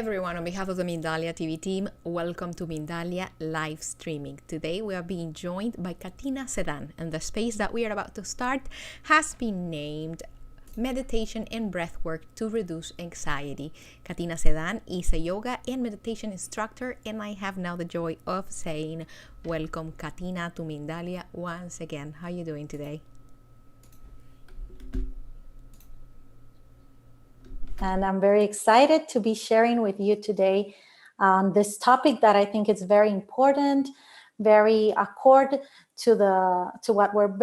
everyone, on behalf of the Mindalia TV team, welcome to Mindalia live streaming. Today we are being joined by Katina Zedan, and the space that we are about to start has been named Meditation and Breathwork to Reduce Anxiety. Katina Zedan is a yoga and meditation instructor, and I have now the joy of saying welcome, Katina, to Mindalia once again. How are you doing today? And I'm very excited to be sharing with you today this topic that I think is very important, very accord to what we're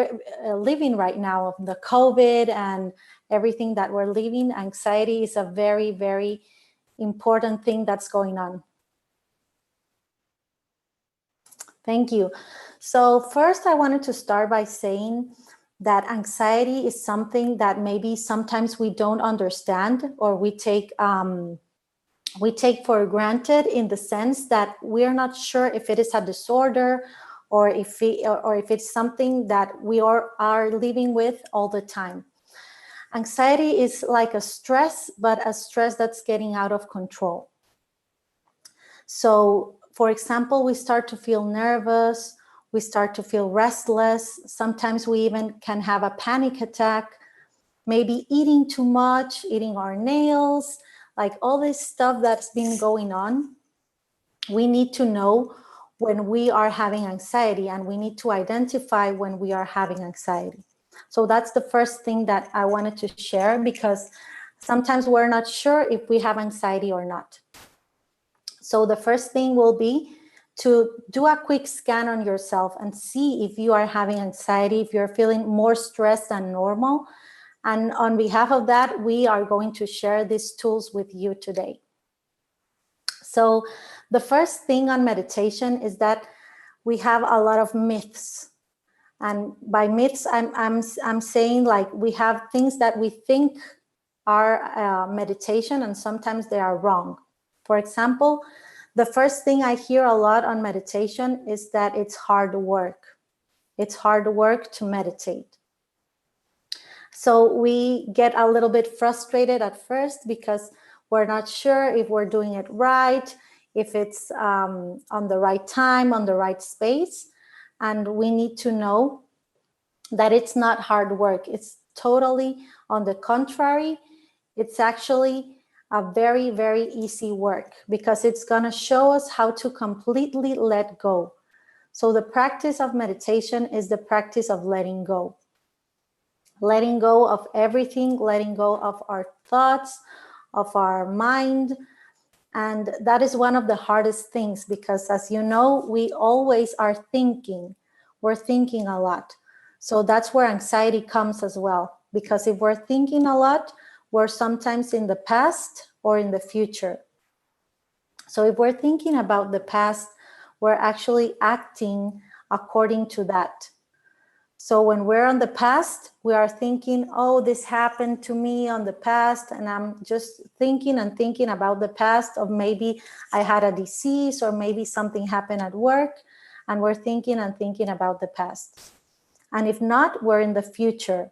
living right now, the COVID and everything that we're living. Anxiety is a very, very important thing that's going on. Thank you. So first, I wanted to start by saying that anxiety is something that maybe sometimes we don't understand, or we take for granted, in the sense that we're not sure if it is a disorder or if it's something that we are living with all the time. Anxiety is like a stress, but a stress that's getting out of control. So, for example, we start to feel nervous. We start to feel restless. Sometimes we even can have a panic attack, maybe eating too much, eating our nails, like all this stuff that's been going on. We need to know when we are having anxiety, and we need to identify when we are having anxiety. So that's the first thing that I wanted to share, because sometimes we're not sure if we have anxiety or not. So the first thing will be to do a quick scan on yourself and see if you are having anxiety, if you're feeling more stressed than normal. And on behalf of that, we are going to share these tools with you today. So the first thing on meditation is that we have a lot of myths. And by myths, I'm saying, like, we have things that we think are meditation, and sometimes they are wrong. For example, the first thing I hear a lot on meditation is that it's hard work. It's hard work to meditate. So we get a little bit frustrated at first because we're not sure if we're doing it right, if it's on the right time, on the right space. And we need to know that it's not hard work. It's totally on the contrary. It's actually a very, very easy work, because it's going to show us how to completely let go. So the practice of meditation is the practice of letting go. Letting go of everything, letting go of our thoughts, of our mind. And that is one of the hardest things, because, as you know, we always are thinking. We're thinking a lot. So that's where anxiety comes as well, because if we're thinking a lot, we're sometimes in the past or in the future. So if we're thinking about the past, we're actually acting according to that. So when we're on the past, we are thinking, oh, this happened to me on the past, and I'm just thinking and thinking about the past, of maybe I had a disease, or maybe something happened at work, and we're thinking and thinking about the past. And if not, we're in the future.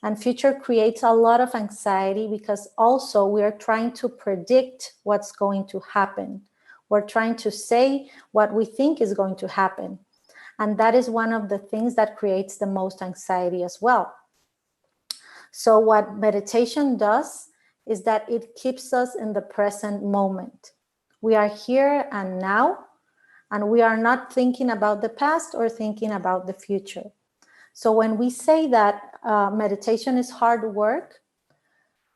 And future creates a lot of anxiety, because also we are trying to predict what's going to happen. We're trying to say what we think is going to happen. And that is one of the things that creates the most anxiety as well. So what meditation does is that it keeps us in the present moment. We are here and now, and we are not thinking about the past or thinking about the future. So when we say that meditation is hard work,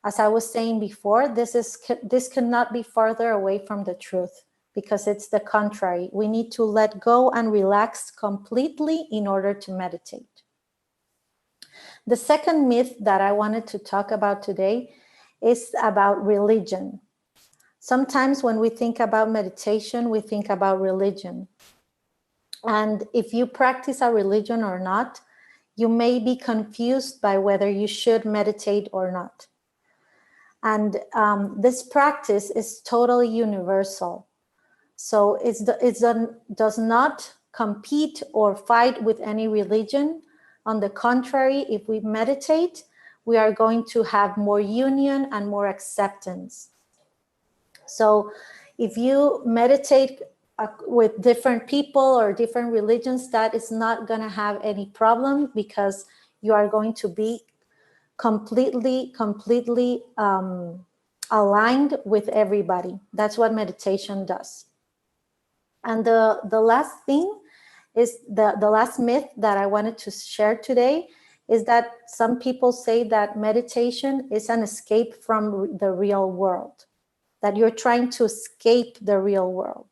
as I was saying before, this cannot be farther away from the truth, because it's the contrary. We need to let go and relax completely in order to meditate. The second myth that I wanted to talk about today is about religion. Sometimes when we think about meditation, we think about religion. And if you practice a religion or not, you may be confused by whether you should meditate or not. And this practice is totally universal. So it does not compete or fight with any religion. On the contrary, if we meditate, we are going to have more union and more acceptance. So if you meditate with different people or different religions, that is not going to have any problem, because you are going to be completely aligned with everybody. That's what meditation does. And the last thing is the last myth that I wanted to share today is that some people say that meditation is an escape from the real world, that you're trying to escape the real world.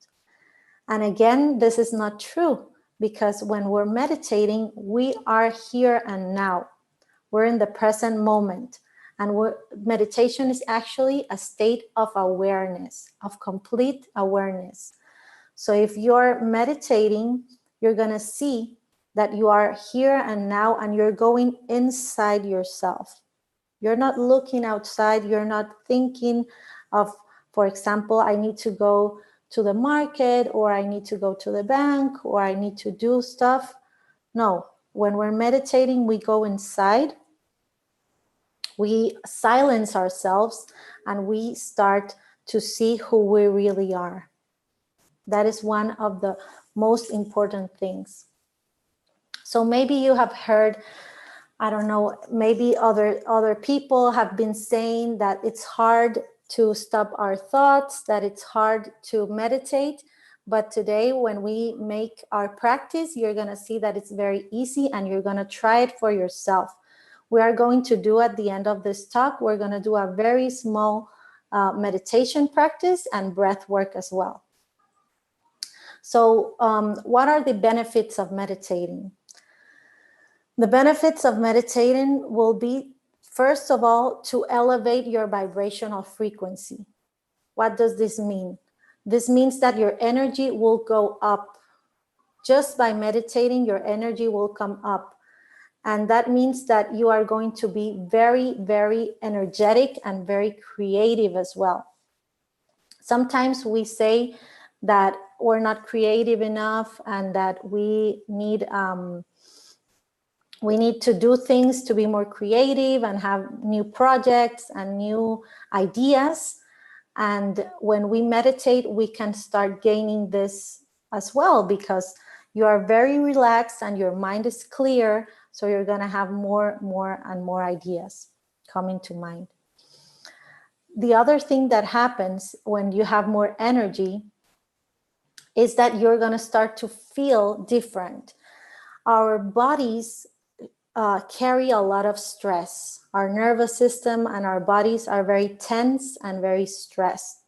And again, this is not true, because when we're meditating, we are here and now. We're in the present moment. And meditation is actually a state of awareness, of complete awareness. So if you're meditating, you're going to see that you are here and now, and you're going inside yourself. You're not looking outside. You're not thinking of, for example, I need to go to the market, or I need to go to the bank, or I need to do stuff. No, when we're meditating, we go inside, we silence ourselves, and we start to see who we really are. That is one of the most important things. So maybe you have heard, I don't know, maybe other people have been saying that it's hard to stop our thoughts, that it's hard to meditate. But today, when we make our practice, you're going to see that it's very easy, and you're going to try it for yourself. We are going to do, at the end of this talk, we're going to do a very small meditation practice and breath work as well. So what are the benefits of meditating? The benefits of meditating will be, first of all, to elevate your vibrational frequency. What does this mean? This means that your energy will go up. Just by meditating, your energy will come up. And that means that you are going to be very, very energetic and very creative as well. Sometimes we say that we're not creative enough, and that we need to do things to be more creative and have new projects and new ideas. And when we meditate, we can start gaining this as well, because you are very relaxed and your mind is clear. So you're going to have more and more ideas coming to mind. The other thing that happens when you have more energy is that you're going to start to feel different. Our bodies carry a lot of stress. Our nervous system and our bodies are very tense and very stressed.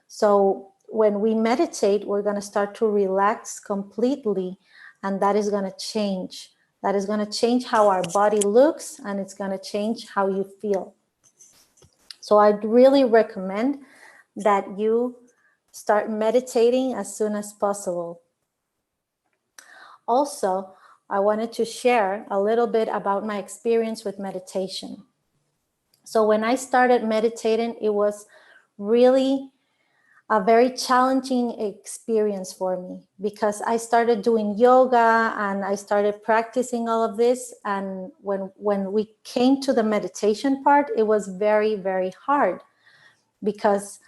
So when we meditate, we're going to start to relax completely, and that is going to change. That is going to change how our body looks, and it's going to change how you feel. So I'd really recommend that you start meditating as soon as possible. Also, I wanted to share a little bit about my experience with meditation. So when I started meditating, it was really a very challenging experience for me, because I started doing yoga and I started practicing all of this. And when we came to the meditation part, it was very, very hard, because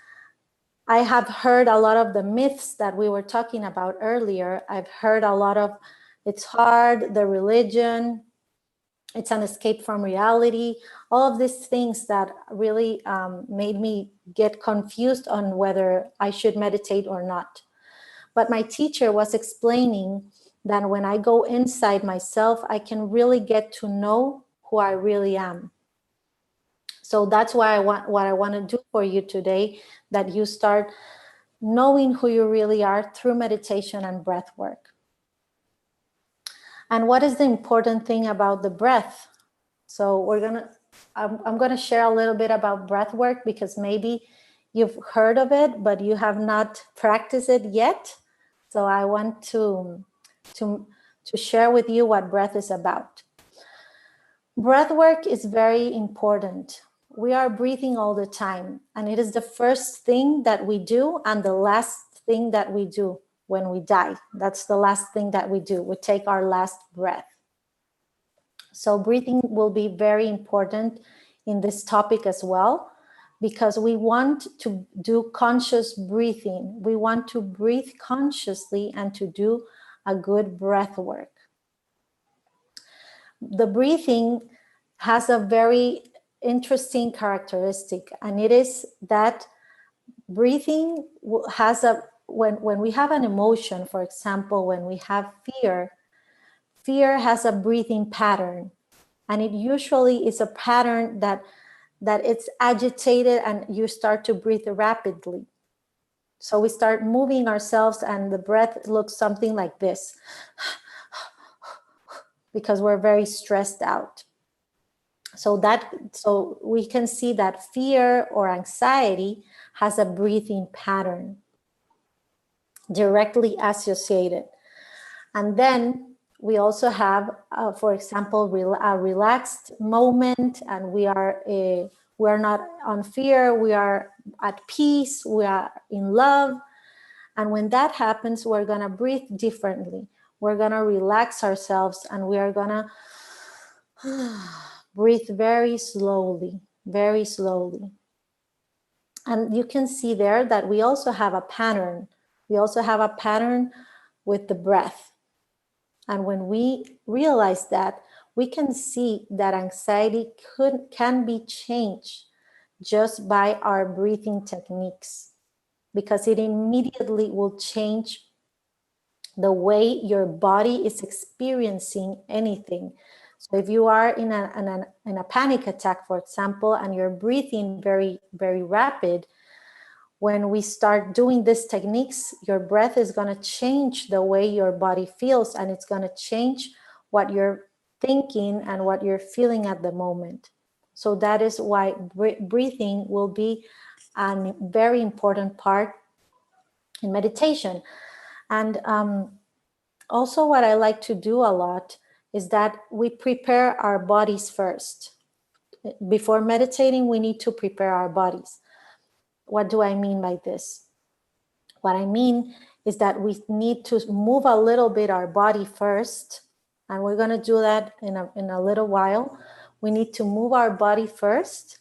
I have heard a lot of the myths that we were talking about earlier. I've heard a lot of, it's hard, the religion, it's an escape from reality, all of these things that really made me get confused on whether I should meditate or not. But my teacher was explaining that when I go inside myself, I can really get to know who I really am. So that's why what I want to do for you today, that you start knowing who you really are through meditation and breath work. And what is the important thing about the breath? So I'm going to share a little bit about breath work, because maybe you've heard of it, but you have not practiced it yet. So I want to share with you what breath is about. Breath work is very important. We are breathing all the time, and it is the first thing that we do and the last thing that we do when we die. That's the last thing that we do. We take our last breath. So breathing will be very important in this topic as well, because we want to do conscious breathing. We want to breathe consciously and to do a good breath work. The breathing has a very interesting characteristic, and it is that breathing has when we have an emotion, for example, when we have fear has a breathing pattern, and it usually is a pattern that it's agitated and you start to breathe rapidly. So we start moving ourselves and the breath looks something like this because we're very stressed out. So we can see that fear or anxiety has a breathing pattern directly associated. And then we also have, for example, a relaxed moment, and we are not on fear, we are at peace, we are in love. And when that happens, we're gonna breathe differently. We're gonna relax ourselves, and we are gonna breathe very slowly, very slowly. And you can see there that we also have a pattern. We also have a pattern with the breath. And when we realize that, we can see that anxiety can be changed just by our breathing techniques, because it immediately will change the way your body is experiencing anything. So if you are in a panic attack, for example, and you're breathing very, very rapid, when we start doing these techniques, your breath is going to change the way your body feels, and it's going to change what you're thinking and what you're feeling at the moment. So that is why breathing will be a very important part in meditation. And also what I like to do a lot is that we prepare our bodies first. Before meditating, we need to prepare our bodies. What do I mean by this? What I mean is that we need to move a little bit our body first, and we're going to do that in a little while. We need to move our body first,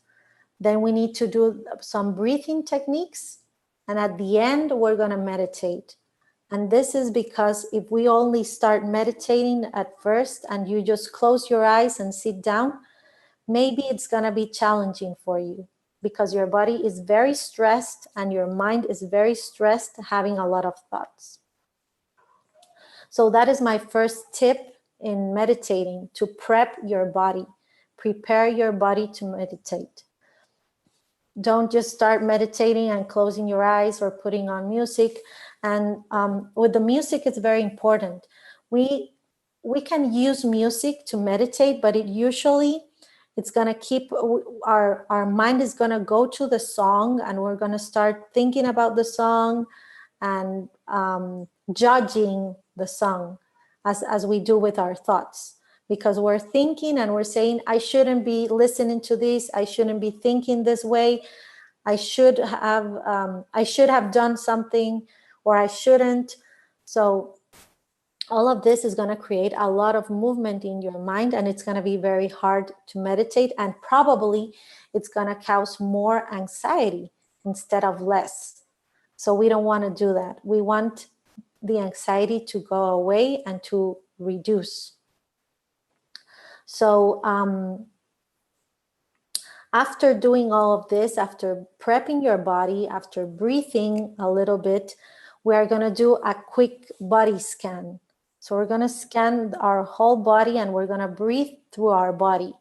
then we need to do some breathing techniques, and at the end, we're going to meditate. And this is because if we only start meditating at first and you just close your eyes and sit down, maybe it's going to be challenging for you, because your body is very stressed and your mind is very stressed, having a lot of thoughts. So that is my first tip in meditating, to prep your body, prepare your body to meditate. Don't just start meditating and closing your eyes or putting on music. And with the music, it's very important. We can use music to meditate, but it's going to keep our mind is going to go to the song, and we're going to start thinking about the song and judging the song as we do with our thoughts, because we're thinking and we're saying, I shouldn't be listening to this, I shouldn't be thinking this way, I should have done something, or I shouldn't. So all of this is going to create a lot of movement in your mind, and it's going to be very hard to meditate, and probably it's going to cause more anxiety instead of less. So we don't want to do that. We want the anxiety to go away and to reduce. So after doing all of this, after prepping your body, after breathing a little bit, we are going to do a quick body scan. So we're going to scan our whole body, and we're going to breathe through our body.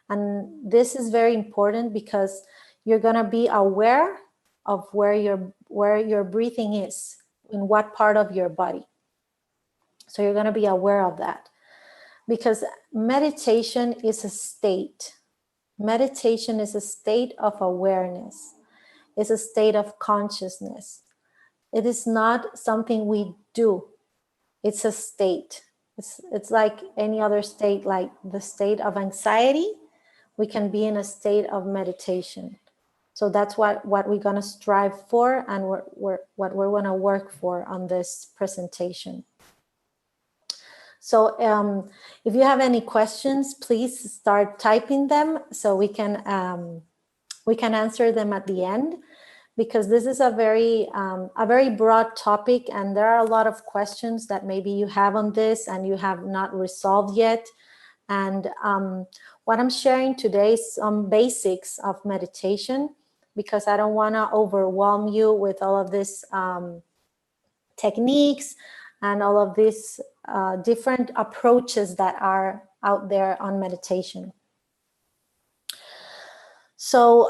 And this is very important because you're going to be aware of where your breathing is, in what part of your body. So you're going to be aware of that, because meditation is a state. Meditation is a state of awareness. It's a state of consciousness. It is not something we do. It's a state. It's like any other state, like the state of anxiety. We can be in a state of meditation. So that's what we're going to strive for, and what we're going to work for on this presentation. So if you have any questions, please start typing them so we can We can answer them at the end, because this is a very broad topic, and there are a lot of questions that maybe you have on this and you have not resolved yet. And what I'm sharing today is some basics of meditation, because I don't want to overwhelm you with all of these techniques and all of these different approaches that are out there on meditation. So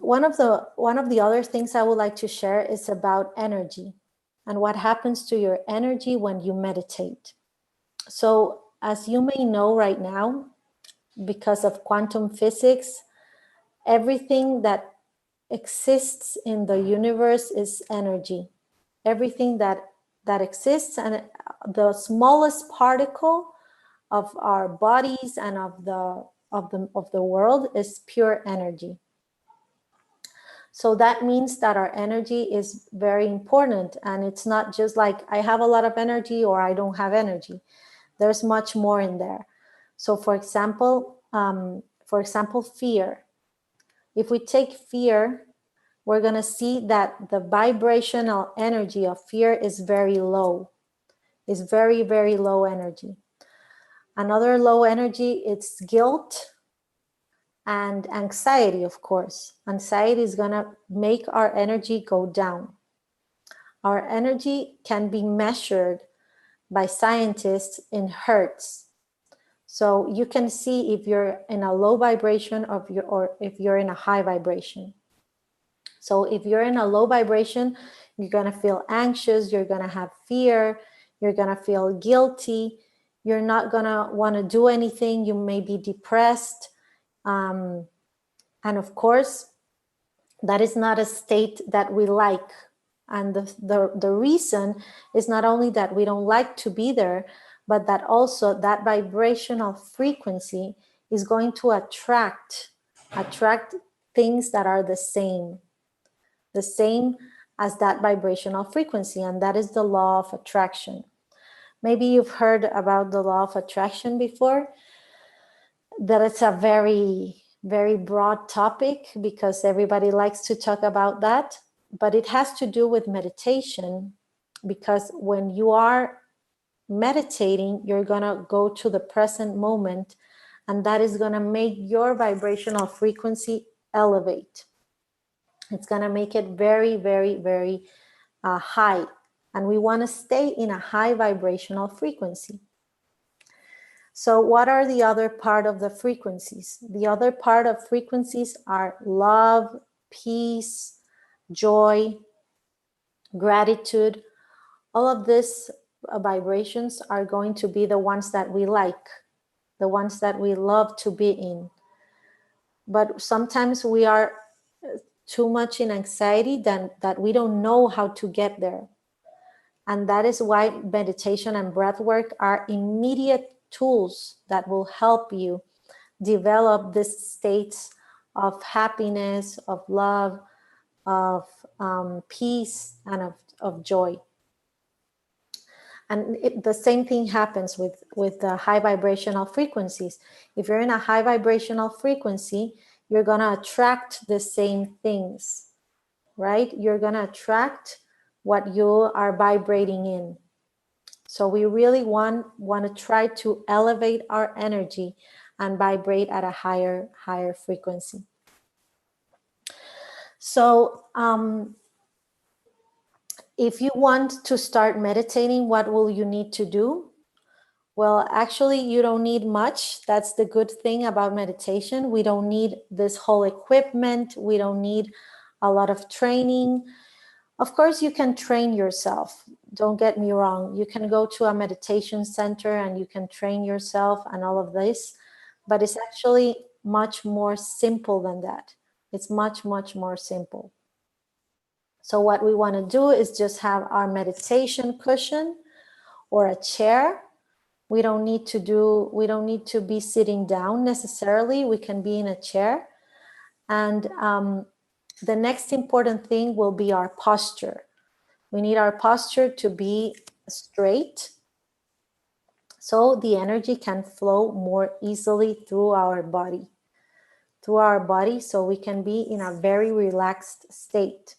one of the other things I would like to share is about energy and what happens to your energy when you meditate. So as you may know right now, because of quantum physics, everything that exists in the universe is energy. Everything that exists, and the smallest particle of our bodies and of the world is pure energy. So that means that our energy is very important, and it's not just like I have a lot of energy or I don't have energy. There's much more in there. So for example, fear. If we take fear, we're going to see that the vibrational energy of fear is very low. It's very, very low energy. Another low energy, it's guilt and anxiety, of course. Anxiety is going to make our energy go down. Our energy can be measured by scientists in hertz. So you can see if you're in a low vibration or if you're in a high vibration. So if you're in a low vibration, you're going to feel anxious, you're going to have fear, you're going to feel guilty, you're not going to want to do anything, you may be depressed. And of course, that is not a state that we like. And the reason is not only that we don't like to be there, but that also that vibrational frequency is going to attract things that are the same as that vibrational frequency. And that is the law of attraction. Maybe you've heard about the law of attraction before, that it's a very, very broad topic because everybody likes to talk about that. But it has to do with meditation, because when you are meditating, you're going to go to the present moment, and that is going to make your vibrational frequency elevate. It's going to make it very, very, very high. And we want to stay in a high vibrational frequency. So what are the other part of the frequencies? The other part of frequencies are love, peace, joy, gratitude. All of these vibrations are going to be the ones that we like, the ones that we love to be in. But sometimes we are too much in anxiety that we don't know how to get there. And that is why meditation and breath work are immediate tools that will help you develop these states of happiness, of love, of peace, and of joy. And the same thing happens with the high vibrational frequencies. If you're in a high vibrational frequency, you're going to attract the same things, right? You're going to attract what you are vibrating in. So we really want to try to elevate our energy and vibrate at a higher frequency. So if you want to start meditating, what will you need to do? Well, actually, you don't need much. That's the good thing about meditation. We don't need this whole equipment. We don't need a lot of training. Of course, you can train yourself. Don't get me wrong. You can go to a meditation center and you can train yourself and all of this, but it's actually much more simple than that. It's much, much more simple. So what we want to do is just have our meditation cushion or a chair. We don't need to be sitting down necessarily. We can be in a chair. And the next important thing will be our posture. We need our posture to be straight so the energy can flow more easily through our body. through our body so we can be in a very relaxed state.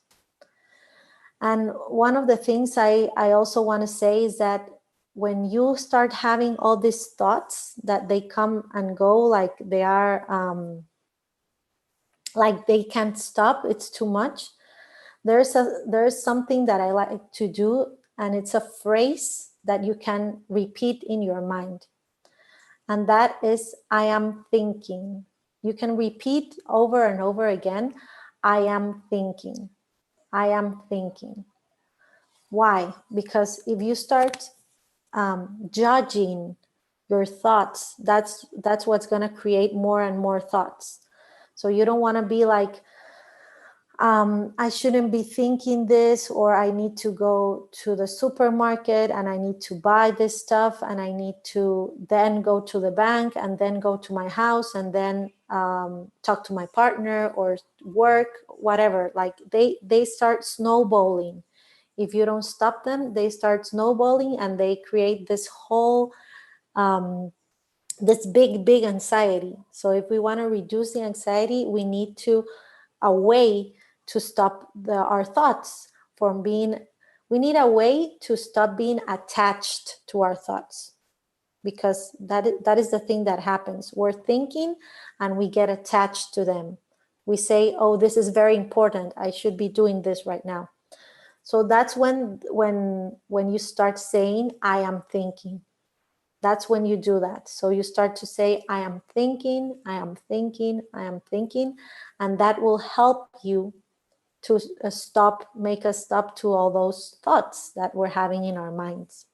And one of the things I also want to say is that when you start having all these thoughts that they come and go, like they are, like they can't stop, it's too much. There's something that I like to do, and it's a phrase that you can repeat in your mind. And that is, I am thinking. You can repeat over and over again, I am thinking. I am thinking. Why? Because if you start judging your thoughts, that's what's going to create more and more thoughts. So you don't want to be like, I shouldn't be thinking this, or I need to go to the supermarket and I need to buy this stuff, and I need to then go to the bank and then go to my house and then talk to my partner or work, whatever. Like they start snowballing. If you don't stop them, they start snowballing, and they create this whole this big anxiety. So if we want to reduce the anxiety, we need a way to stop our thoughts from being, we need a way to stop being attached to our thoughts, because that is the thing that happens. We're thinking and we get attached to them. We say, oh, this is very important, I should be doing this right now. So that's when you start saying, I am thinking. That's when you do that. So you start to say, I am thinking, I am thinking, I am thinking, and that will help you to make us stop to all those thoughts that we're having in our minds.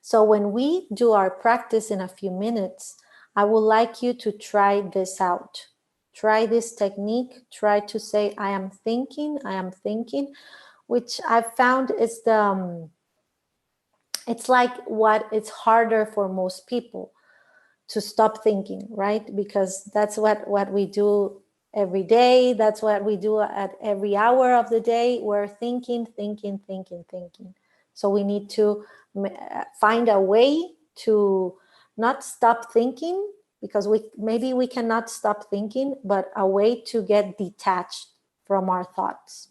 So when we do our practice in a few minutes, I would like you to try this out. Try this technique. Try to say, I am thinking, which I've found is it's like what it's harder for most people to stop thinking, right? Because that's what we do every day. That's what we do at every hour of the day. We're thinking. So we need to find a way to not stop thinking, because maybe we cannot stop thinking, but a way to get detached from our thoughts.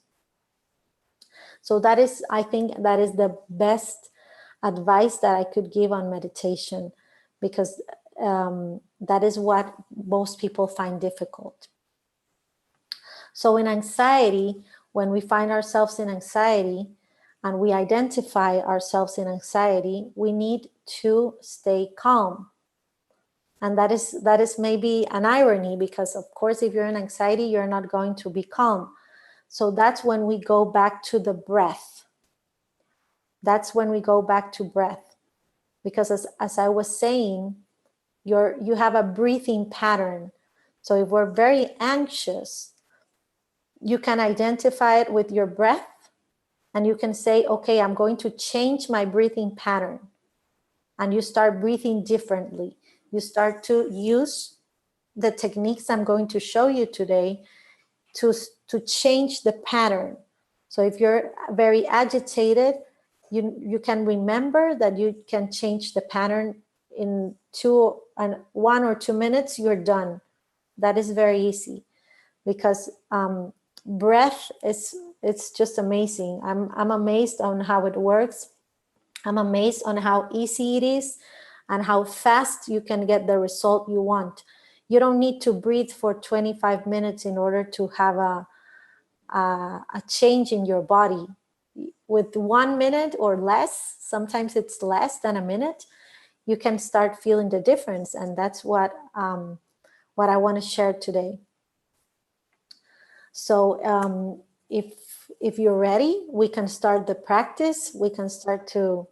So that is, I think that is the best advice that I could give on meditation, because that is what most people find difficult. So in anxiety, when we find ourselves in anxiety and we identify ourselves in anxiety, we need to stay calm. And that is maybe an irony, because of course, if you're in anxiety, you're not going to be calm. So that's when we go back to the breath. That's when we go back to breath. Because as I was saying, you have a breathing pattern. So if we're very anxious, you can identify it with your breath, and you can say, okay, I'm going to change my breathing pattern. And you start breathing differently. You start to use the techniques I'm going to show you today to change the pattern. So if you're very agitated, you can remember that you can change the pattern in 1 or 2 minutes. You're done. That is very easy, because breath it's just amazing. I'm amazed on how it works. I'm amazed on how easy it is and how fast you can get the result you want. You don't need to breathe for 25 minutes in order to have a change in your body. With 1 minute or less, sometimes it's less than a minute, you can start feeling the difference. And that's what I want to share today. So if you're ready, we can start the practice. We can start to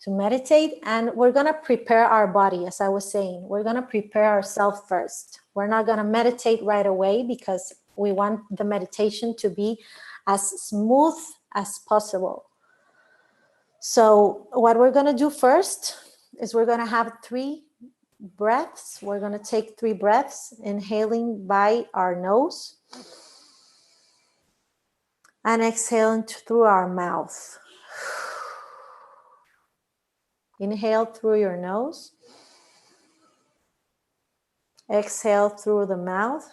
meditate, and we're going to prepare our body. As I was saying, we're going to prepare ourselves first. We're not going to meditate right away, because we want the meditation to be as smooth as possible. So what we're going to do first is we're going to have 3 breaths. We're going to take 3 breaths, inhaling by our nose and exhaling through our mouth. Inhale through your nose Exhale through the mouth.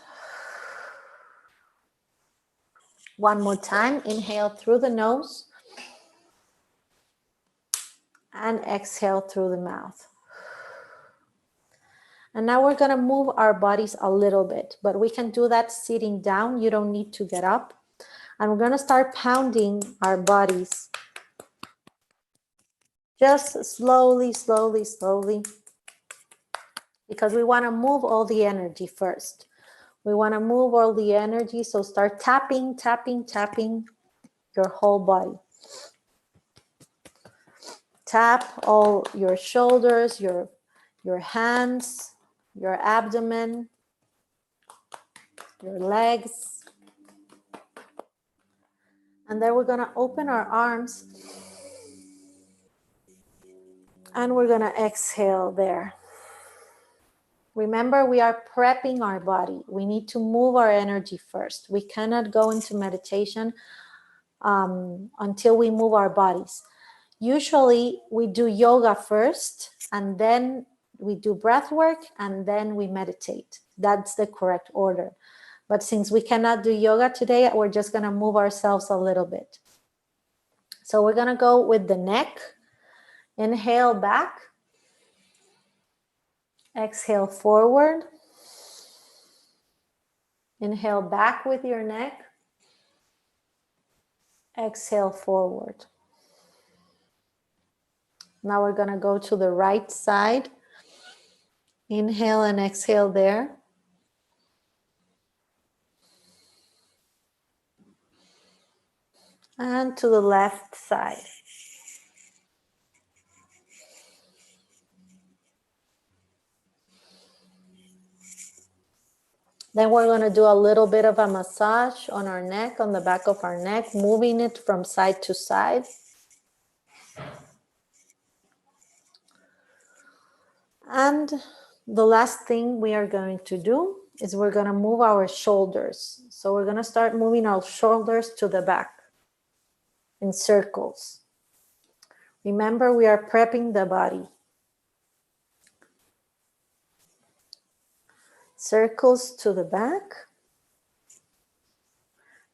One more time. Inhale through the nose. And exhale through the mouth. And now we're going to move our bodies a little bit, but we can do that sitting down. You don't need to get up. And we're going to start pounding our bodies. Just slowly, slowly, slowly. Because we want to move all the energy first. We want to move all the energy. So start tapping, tapping, tapping your whole body. Tap all your shoulders, your hands, your abdomen, your legs. And then we're going to open our arms. And we're going to exhale there. Remember, we are prepping our body. We need to move our energy first. We cannot go into meditation until we move our bodies. Usually, we do yoga first, and then we do breath work, and then we meditate. That's the correct order. But since we cannot do yoga today, we're just going to move ourselves a little bit. So we're going to go with the neck. Inhale back. Exhale forward. Inhale back with your neck. Exhale forward. Now we're going to go to the right side. Inhale and exhale there. And to the left side. Then we're going to do a little bit of a massage on our neck, on the back of our neck, moving it from side to side. And the last thing we are going to do is we're going to move our shoulders. So we're going to start moving our shoulders to the back in circles. Remember, we are prepping the body. Circles to the back.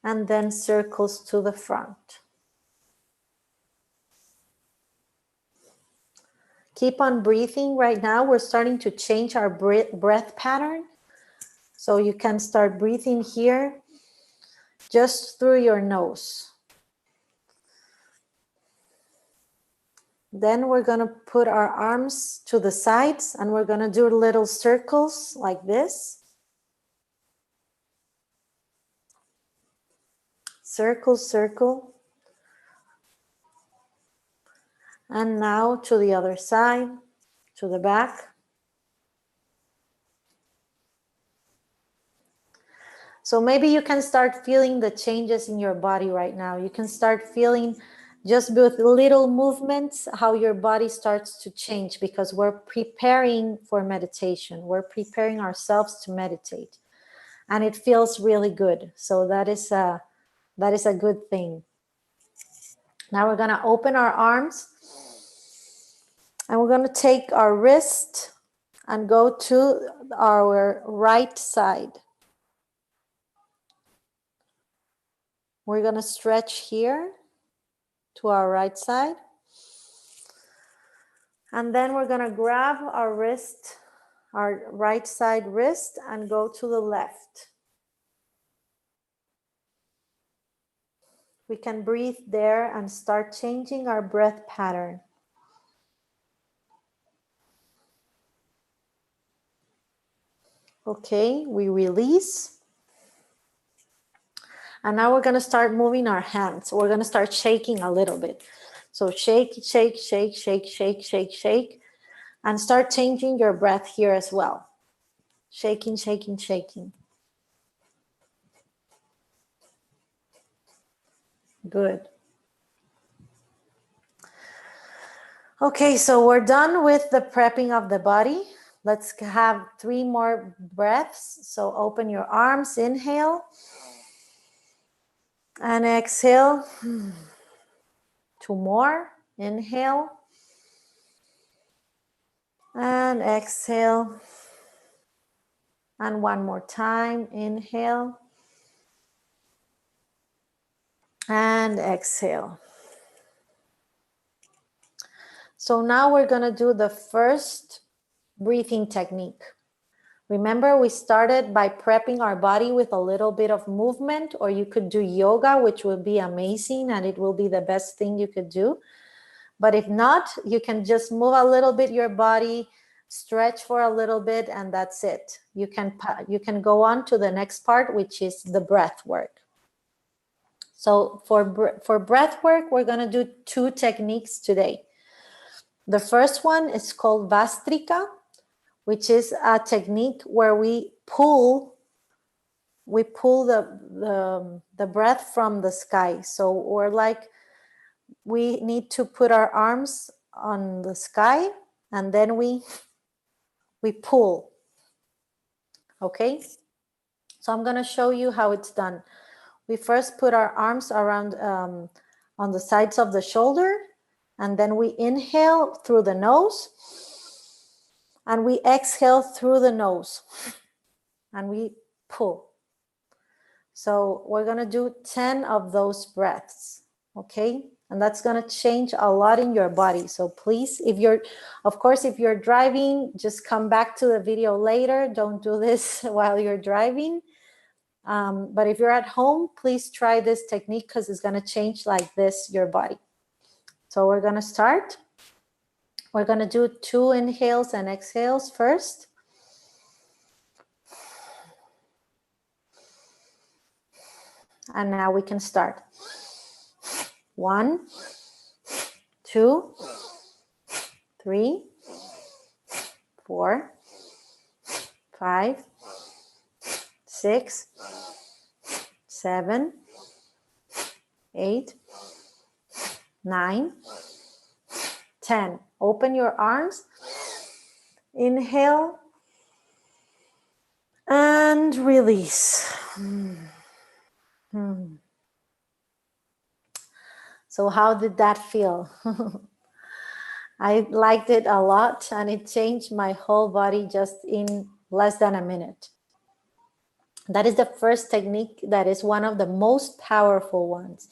And then circles to the front. Keep on breathing. Right now, we're starting to change our breath pattern. So you can start breathing here just through your nose. Then we're going to put our arms to the sides and we're going to do little circles like this. Circle, circle. And now to the other side, to the back. So maybe you can start feeling the changes in your body right now. You can start feeling just with little movements how your body starts to change because we're preparing for meditation. We're preparing ourselves to meditate. And it feels really good. So that is a good thing. Now we're going to open our arms. And we're going to take our wrist and go to our right side. We're going to stretch here to our right side. And then we're going to grab our wrist, our right side wrist, and go to the left. We can breathe there and start changing our breath pattern. Okay, we release. And now we're going to start moving our hands. We're going to start shaking a little bit. So shake, shake, shake, shake, shake, shake, shake. And start changing your breath here as well. Shaking, shaking, shaking. Good. Okay, so we're done with the prepping of the body. Let's have 3 more breaths. So open your arms, inhale. And exhale. 2 more. Inhale. And exhale. And one more time, inhale. And exhale. So now we're going to do the first breathing technique. Remember, we started by prepping our body with a little bit of movement, or you could do yoga, which will be amazing and it will be the best thing you could do. But if not, you can just move a little bit your body, stretch for a little bit, and that's it. You can go on to the next part, which is the breath work. So for breath work, we're going to do two techniques today. The first one is called Vastrika, which is a technique where we pull the breath from the sky. So we need to put our arms on the sky and then we pull. Okay? So I'm going to show you how it's done. We first put our arms around on the sides of the shoulder, and then we inhale through the nose and we exhale through the nose and we pull. So we're going to do 10 of those breaths. Okay? And that's going to change a lot in your body. So please, if you're driving, just come back to the video later. Don't do this while you're driving. But if you're at home, please try this technique because it's going to change like this your body. So we're going to start. We're going to do 2 inhales and exhales first. And now we can start. 1, 2, 3, 4, 5, 6, 7, 8, 9, 10. Open your arms. Inhale and release. So how did that feel? I liked it a lot and it changed my whole body just in less than a minute. That is the first technique that is one of the most powerful ones.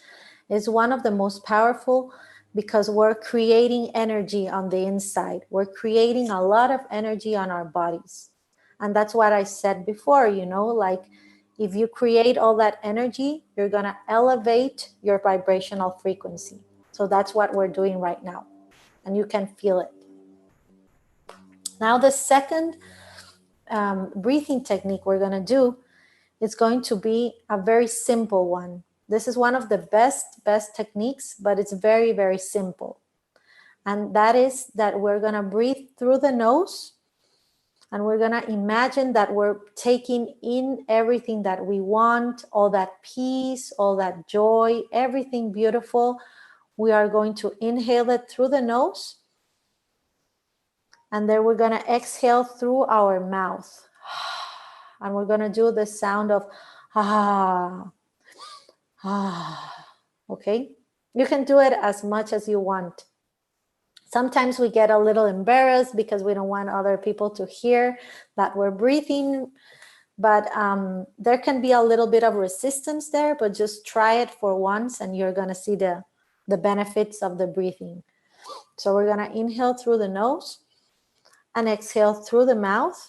It's one of the most powerful because we're creating energy on the inside. We're creating a lot of energy on our bodies. And that's what I said before, like if you create all that energy, you're going to elevate your vibrational frequency. So that's what we're doing right now. And you can feel it. Now the second breathing technique we're going to do is going to be a very simple one. This is one of the best techniques, but it's very, very simple. And that is that we're going to breathe through the nose and we're going to imagine that we're taking in everything that we want, all that peace, all that joy, everything beautiful. We are going to inhale it through the nose. And then we're going to exhale through our mouth. And we're going to do the sound of ah. Okay? You can do it as much as you want. Sometimes we get a little embarrassed because we don't want other people to hear that we're breathing. But there can be a little bit of resistance there, but just try it for once and you're going to see the benefits of the breathing. So we're going to inhale through the nose and exhale through the mouth.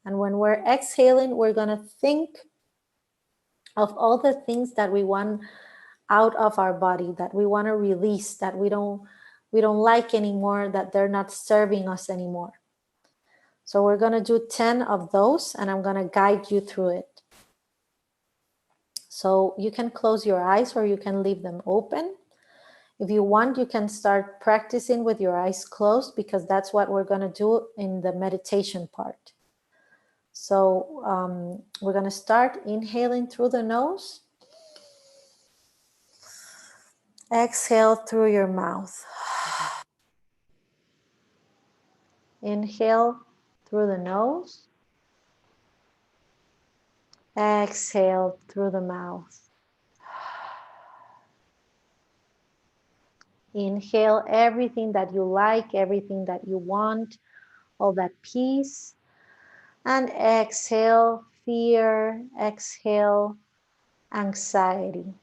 And when we're exhaling, we're going to think of all the things that we want out of our body, that we want to release, that we don't like anymore, that they're not serving us anymore. So we're going to do 10 of those and I'm going to guide you through it. So you can close your eyes or you can leave them open. If you want, you can start practicing with your eyes closed because that's what we're going to do in the meditation part. So we're going to start inhaling through the nose. Exhale through your mouth. Inhale through the nose. Exhale through the mouth. Inhale everything that you like, everything that you want, all that peace. And exhale, fear. Exhale, anxiety.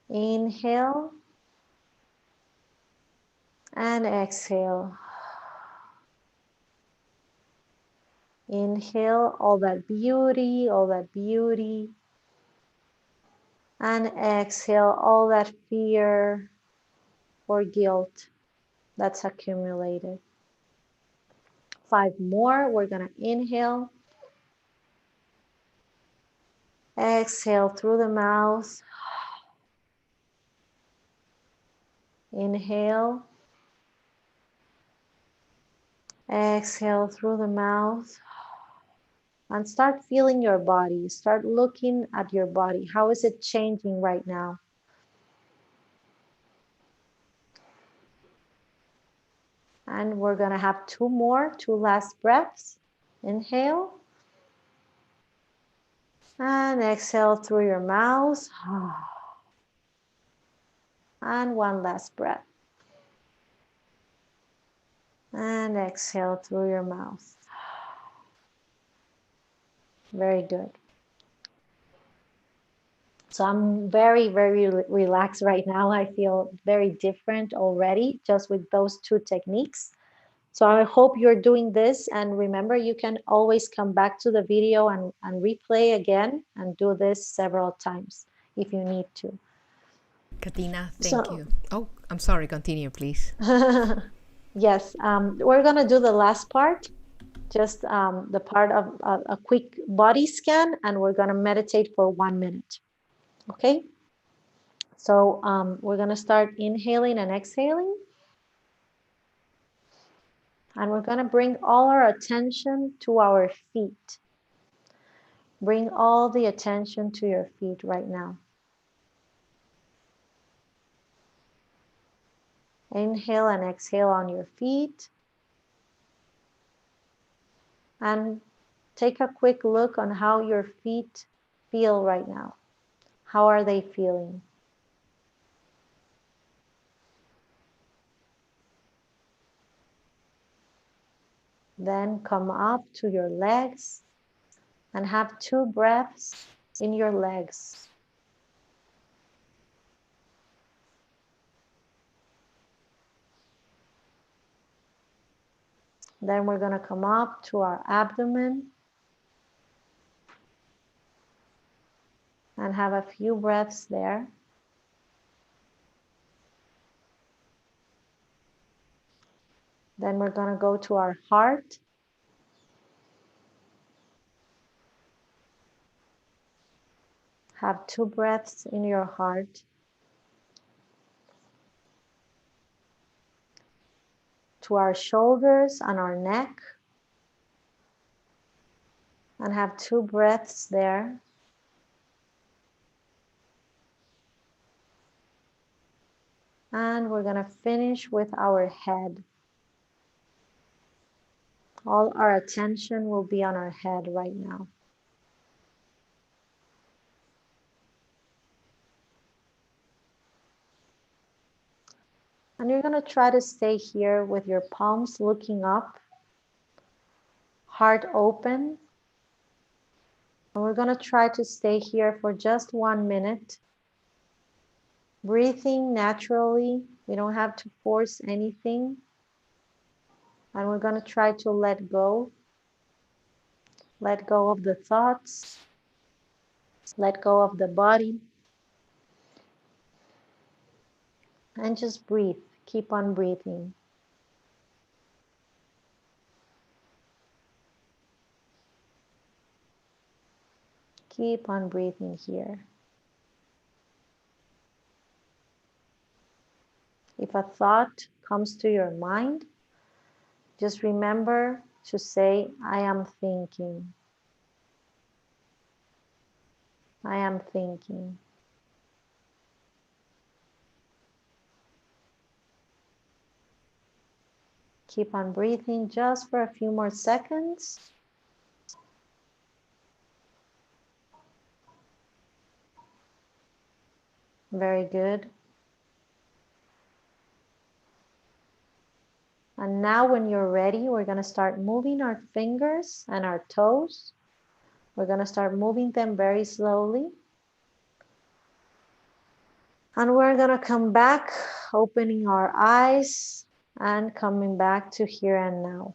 Inhale and exhale. Inhale all that beauty, all that beauty. And exhale all that fear or guilt that's accumulated. 5 more. We're going to inhale. Exhale through the mouth. Inhale. Exhale through the mouth. And start feeling your body. Start looking at your body. How is it changing right now? And we're going to have 2 more, 2 last breaths. Inhale. And exhale through your mouth. And 1 last breath. And exhale through your mouth. Very good. So I'm very, very relaxed right now. I feel very different already just with those 2 techniques. So I hope you're doing this. And remember, you can always come back to the video and replay again and do this several times if you need to. Katina, thank you. Oh, I'm sorry. Continue, please. Yes, we're going to do the last part, just the part of a quick body scan, and we're going to meditate for 1 minute. Okay? So we're going to start inhaling and exhaling. And we're going to bring all our attention to our feet. Bring all the attention to your feet right now. Inhale and exhale on your feet. And take a quick look on how your feet feel right now. How are they feeling? Then come up to your legs and have 2 breaths in your legs. Then we're going to come up to our abdomen and have a few breaths there. Then we're going to go to our heart. Have 2 breaths in your heart. To our shoulders and our neck. And have 2 breaths there. And we're going to finish with our head. All our attention will be on our head right now. And you're going to try to stay here with your palms looking up, heart open. And we're going to try to stay here for just 1 minute. Breathing naturally. We don't have to force anything. And we're going to try to let go. Let go of the thoughts. Let go of the body. And just breathe. Keep on breathing. Keep on breathing here. If a thought comes to your mind, just remember to say, I am thinking. I am thinking. Keep on breathing just for a few more seconds. Very good. And now when you're ready, we're going to start moving our fingers and our toes. We're going to start moving them very slowly. And we're going to come back, opening our eyes and coming back to here and now.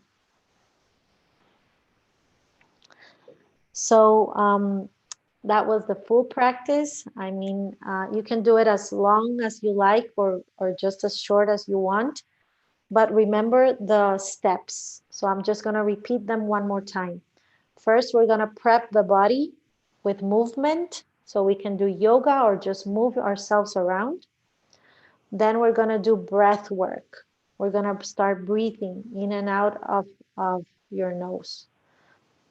So that was the full practice. I mean, you can do it as long as you like or just as short as you want. But remember the steps. So I'm just going to repeat them one more time. First, we're going to prep the body with movement. So we can do yoga or just move ourselves around. Then we're going to do breath work. We're going to start breathing in and out of your nose.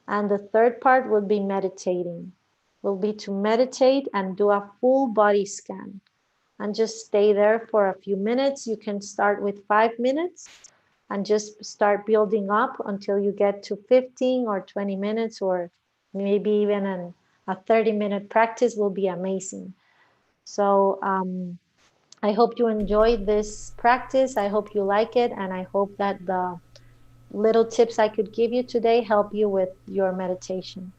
And the third part will be meditating. Will be to meditate and do a full body scan. And just stay there for a few minutes. You can start with 5 minutes and just start building up until you get to 15 or 20 minutes, or maybe even a 30-minute practice will be amazing. So I hope you enjoyed this practice. I hope you like it. And I hope that the little tips I could give you today help you with your meditation.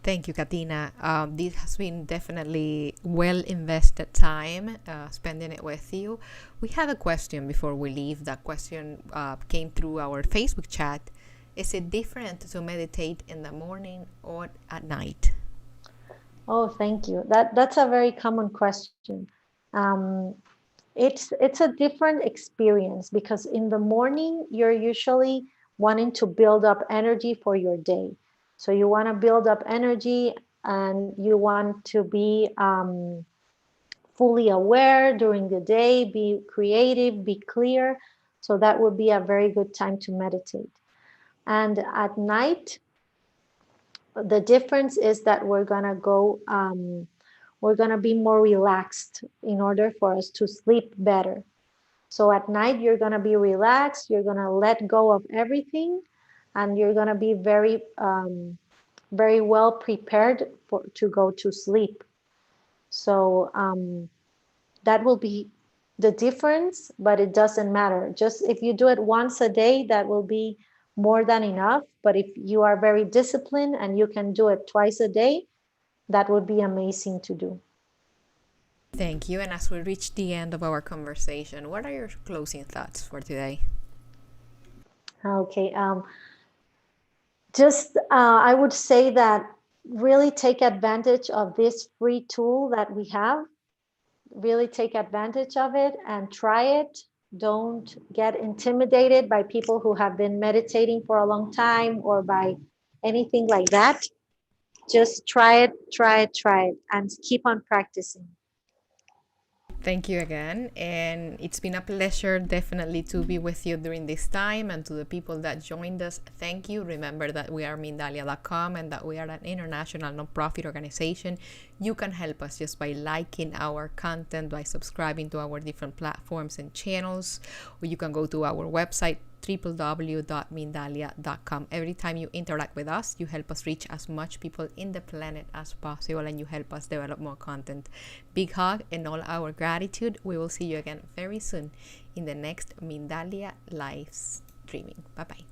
Thank you, Katina. This has been definitely well invested time spending it with you. We have a question before we leave. That question came through our Facebook chat. Is it different to meditate in the morning or at night? Oh, thank you. That's a very common question. It's a different experience because in the morning you're usually wanting to build up energy for your day. So you want to build up energy and you want to be fully aware during the day, be creative, be clear. So that would be a very good time to meditate. And at night, the difference is that we're going to be more relaxed in order for us to sleep better. So at night, you're going to be relaxed. You're going to let go of everything. And you're going to be very, very well prepared to go to sleep. So that will be the difference, but it doesn't matter. Just if you do it once a day, that will be more than enough. But if you are very disciplined and you can do it twice a day, that would be amazing to do. Thank you. And as we reach the end of our conversation, what are your closing thoughts for today? Okay. I would say that really take advantage of this free tool that we have. Really take advantage of it and try it. Don't get intimidated by people who have been meditating for a long time or by anything like that. Just try it, and keep on practicing. Thank you again. And it's been a pleasure definitely to be with you during this time. And to the people that joined us, thank you. Remember that we are Mindalia.com and that we are an international nonprofit organization. You can help us just by liking our content, by subscribing to our different platforms and channels, or you can go to our website, www.mindalia.com. Every time you interact with us, you help us reach as much people in the planet as possible, and you help us develop more content. Big hug and all our gratitude. We will see you again very soon in the next Mindalia live streaming. Bye bye.